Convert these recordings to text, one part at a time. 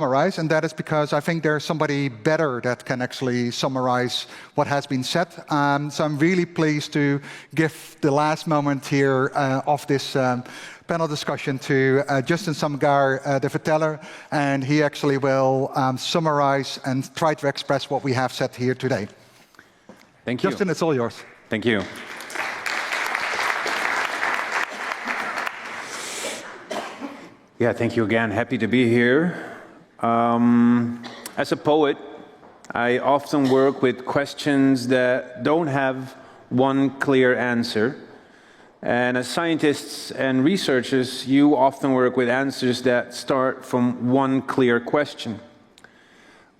summarize, and that is because I think there's somebody better that can actually summarize what has been said. So I'm really pleased to give the last moment here of this panel discussion to Justin Samgar, the verteller, and he actually will summarize and try to express what we have said here today. Thank you. Justin, it's all yours. Thank you. Yeah, thank you again. Happy to be here. As a poet, I often work with questions that don't have one clear answer. And as scientists and researchers, you often work with answers that start from one clear question.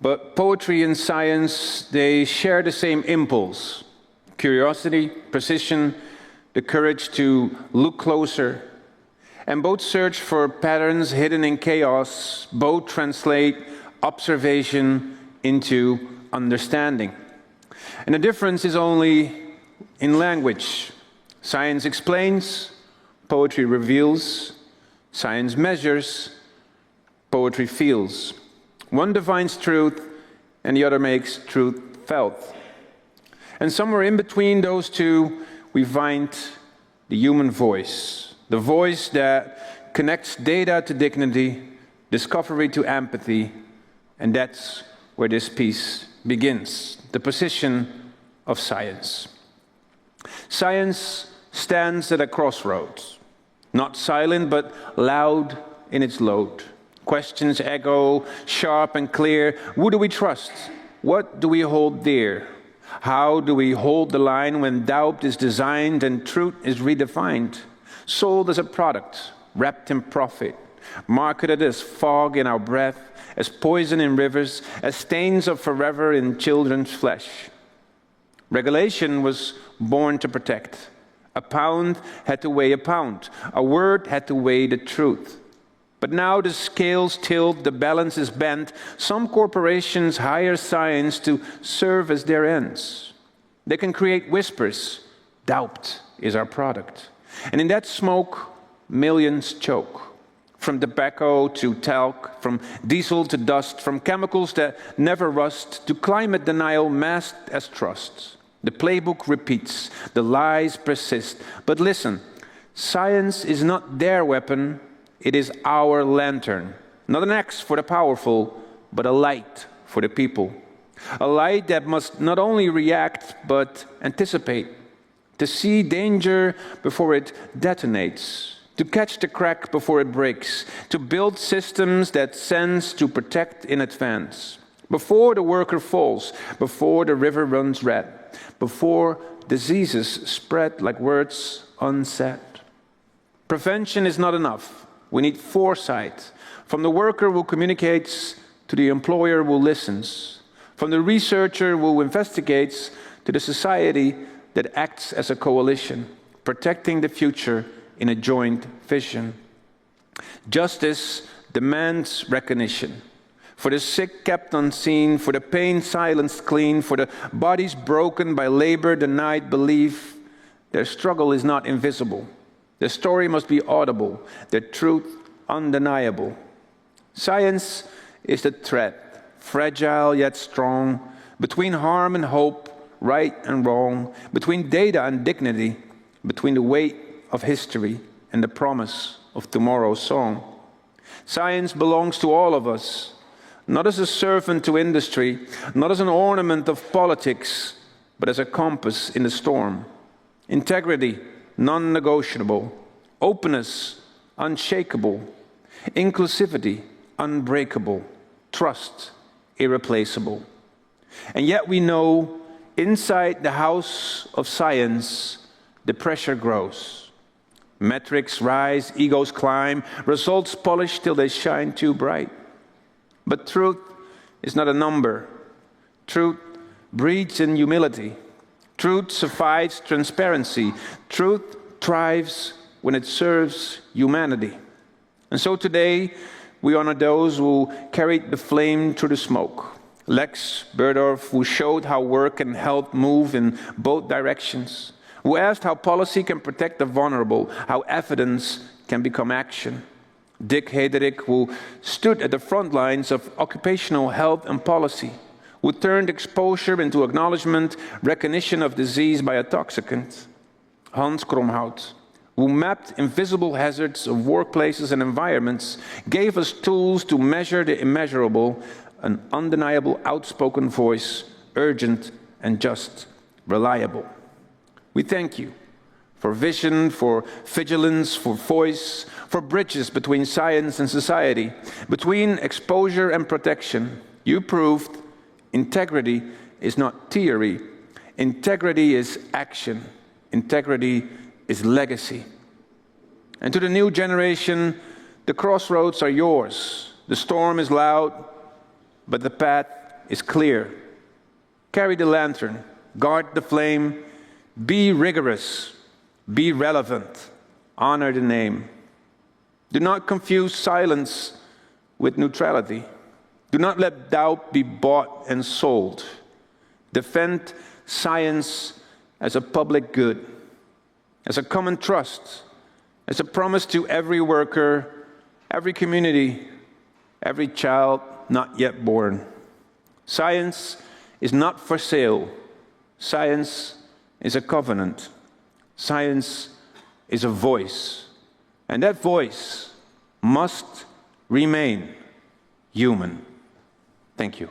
But poetry and science, they share the same impulse: curiosity, precision, the courage to look closer. And both search for patterns hidden in chaos, both translate observation into understanding. And the difference is only in language. Science explains, poetry reveals. Science measures, poetry feels. One defines truth, and the other makes truth felt. And somewhere in between those two, we find the human voice. The voice that connects data to dignity, discovery to empathy, and that's where this piece begins, the position of science. Science stands at a crossroads, not silent but loud in its load. Questions echo, sharp and clear. Who do we trust? What do we hold dear? How do we hold the line when doubt is designed and truth is redefined? Sold as a product, wrapped in profit, marketed as fog in our breath, as poison in rivers, as stains of forever in children's flesh. Regulation was born to protect. A pound had to weigh a pound. A word had to weigh the truth. But now the scales tilt, the balance is bent. Some corporations hire science to serve as their ends. They can create whispers. Doubt is our product. And in that smoke, millions choke. From tobacco to talc, from diesel to dust, from chemicals that never rust, to climate denial masked as trust. The playbook repeats, the lies persist. But listen, science is not their weapon, it is our lantern. Not an axe for the powerful, but a light for the people. A light that must not only react, but anticipate. To see danger before it detonates, to catch the crack before it breaks, to build systems that sense to protect in advance. Before the worker falls, before the river runs red, before diseases spread like words unsaid. Prevention is not enough. We need foresight. From the worker who communicates to the employer who listens. From the researcher who investigates to the society that acts as a coalition, protecting the future in a joint vision. Justice demands recognition. For the sick kept unseen, for the pain silenced clean, for the bodies broken by labor denied belief, their struggle is not invisible. Their story must be audible, their truth undeniable. Science is the thread, fragile yet strong, between harm and hope, right and wrong, between data and dignity, between the weight of history and the promise of tomorrow's song. Science belongs to all of us, not as a servant to industry, not as an ornament of politics, but as a compass in the storm. Integrity, non-negotiable. Openness, unshakable. Inclusivity, unbreakable. Trust, irreplaceable. And yet we know inside the house of science, the pressure grows. Metrics rise, egos climb, results polish till they shine too bright. But truth is not a number. Truth breeds in humility. Truth survives transparency. Truth thrives when it serves humanity. And so today, we honor those who carried the flame through the smoke. Lex Burdorf, who showed how work and health move in both directions, who asked how policy can protect the vulnerable, how evidence can become action. Dick Heederik, who stood at the front lines of occupational health and policy, who turned exposure into acknowledgement, recognition of disease by a toxicant. Hans Kromhout, who mapped invisible hazards of workplaces and environments, gave us tools to measure the immeasurable, an undeniable outspoken voice, urgent and just, reliable. We thank you for vision, for vigilance, for voice, for bridges between science and society, between exposure and protection. You proved integrity is not theory. Integrity is action. Integrity is legacy. And to the new generation, the crossroads are yours. The storm is loud, but the path is clear. Carry the lantern, guard the flame, be rigorous, be relevant, honor the name. Do not confuse silence with neutrality. Do not let doubt be bought and sold. Defend science as a public good, as a common trust, as a promise to every worker, every community, every child not yet born. Science is not for sale. Science is a covenant. Science is a voice. And that voice must remain human. Thank you.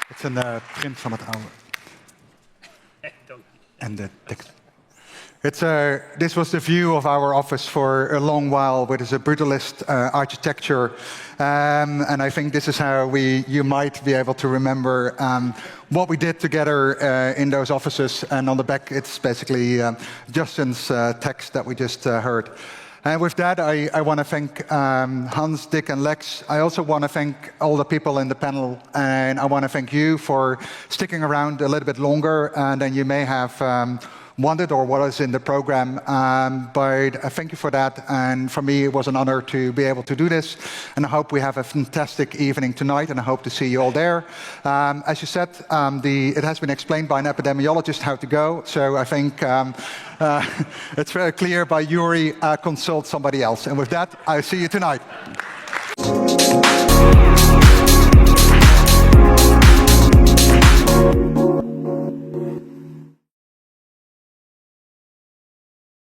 Het is een print van het oude. En de tekst. This was the view of our office for a long while, with a brutalist architecture, and I think this is how you might be able to remember what we did together in those offices. And on the back, it's basically Justin's text that we just heard. And with that, I want to thank Hans, Dick, and Lex. I also want to thank all the people in the panel, and I want to thank you for sticking around a little bit longer than you may have wanted or what is in the program. But thank you for that, and for me it was an honor to be able to do this, and I hope we have a fantastic evening tonight, and I hope to see you all there. As you said, it has been explained by an epidemiologist how to go, so I think it's very clear by Yuri, consult somebody else. And with that, I'll see you tonight.